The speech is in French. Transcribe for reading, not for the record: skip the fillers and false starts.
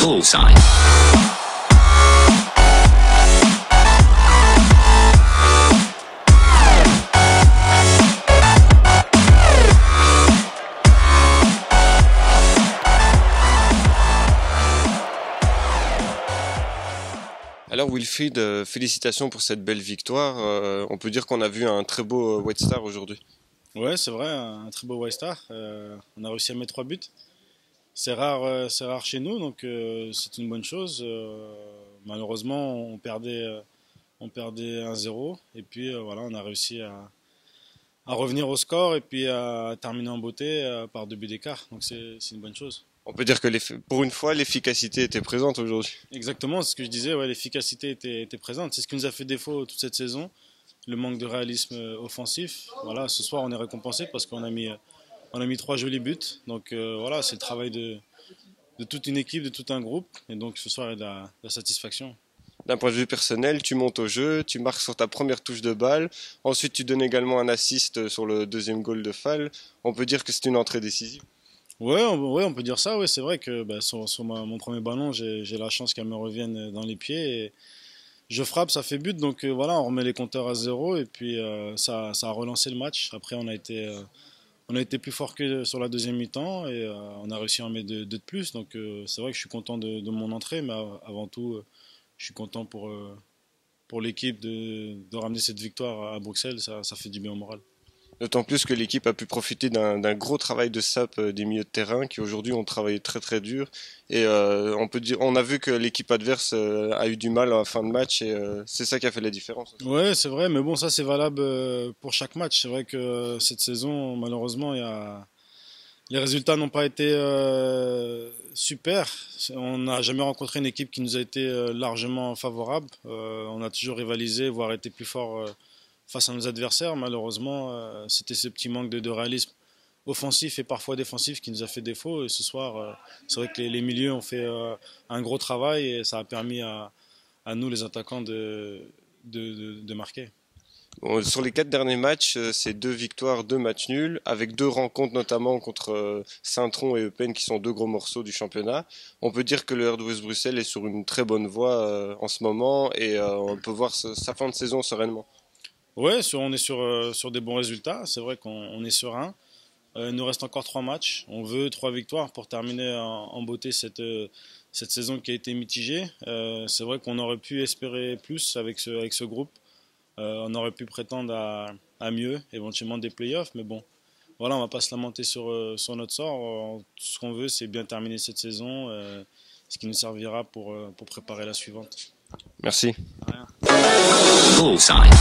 Bullseye. Alors Wilfried, félicitations pour cette belle victoire. On peut dire qu'on a vu un très beau White Star aujourd'hui. Ouais, c'est vrai, un très beau White Star. On a réussi à mettre 3 buts. C'est rare chez nous, donc c'est une bonne chose. Malheureusement, on perdait 1-0 et puis voilà, on a réussi à revenir au score et puis à terminer en beauté par 2 buts d'écart. Donc c'est une bonne chose. On peut dire que pour une fois, l'efficacité était présente aujourd'hui. Exactement, c'est ce que je disais, ouais, l'efficacité était présente. C'est ce qui nous a fait défaut toute cette saison, le manque de réalisme offensif. Voilà, ce soir on est récompensé parce qu'on a mis 3 jolis buts. Donc voilà, c'est le travail de toute une équipe, de tout un groupe. Et donc ce soir il y a de la satisfaction. D'un point de vue personnel, tu montes au jeu, tu marques sur ta première touche de balle. Ensuite, tu donnes également un assist sur le deuxième goal de Fall. On peut dire que c'est une entrée décisive. Ouais, on peut dire ça. Ouais, c'est vrai que sur mon premier ballon, j'ai la chance qu'elle me revienne dans les pieds. Et je frappe, ça fait but. Donc voilà, on remet les compteurs à 0 et puis ça a relancé le match. Après, on a été plus fort que sur la deuxième mi-temps et on a réussi à en mettre 2 de plus. Donc c'est vrai que je suis content de mon entrée, mais avant tout, je suis content pour l'équipe de ramener cette victoire à Bruxelles. Ça fait du bien au moral. D'autant plus que l'équipe a pu profiter d'un gros travail de sape des milieux de terrain qui aujourd'hui ont travaillé très très dur. Et on a vu que l'équipe adverse a eu du mal à la fin de match et c'est ça qui a fait la différence. Ouais, c'est vrai, mais bon, ça c'est valable pour chaque match. C'est vrai que cette saison, malheureusement, les résultats n'ont pas été super. On n'a jamais rencontré une équipe qui nous a été largement favorable. On a toujours rivalisé, voire été plus fort face à nos adversaires. Malheureusement, c'était ce petit manque de réalisme offensif et parfois défensif qui nous a fait défaut. Et ce soir, c'est vrai que les milieux ont fait un gros travail et ça a permis à nous, les attaquants, de marquer. Bon, sur les 4 derniers matchs, c'est 2 victoires, 2 matchs nuls, avec 2 rencontres notamment contre Saint-Tron et Eupen qui sont 2 gros morceaux du championnat. On peut dire que le RWS Bruxelles est sur une très bonne voie en ce moment et on peut voir sa fin de saison sereinement. Ouais, on est sur des bons résultats. C'est vrai qu'on est serein. Il nous reste encore 3 matchs. On veut 3 victoires pour terminer en beauté cette saison qui a été mitigée. C'est vrai qu'on aurait pu espérer plus avec ce groupe. On aurait pu prétendre à mieux, éventuellement des playoffs. Mais bon, voilà, on ne va pas se lamenter sur notre sort. Tout ce qu'on veut, c'est bien terminer cette saison, ce qui nous servira pour préparer la suivante. Merci. Bullseye.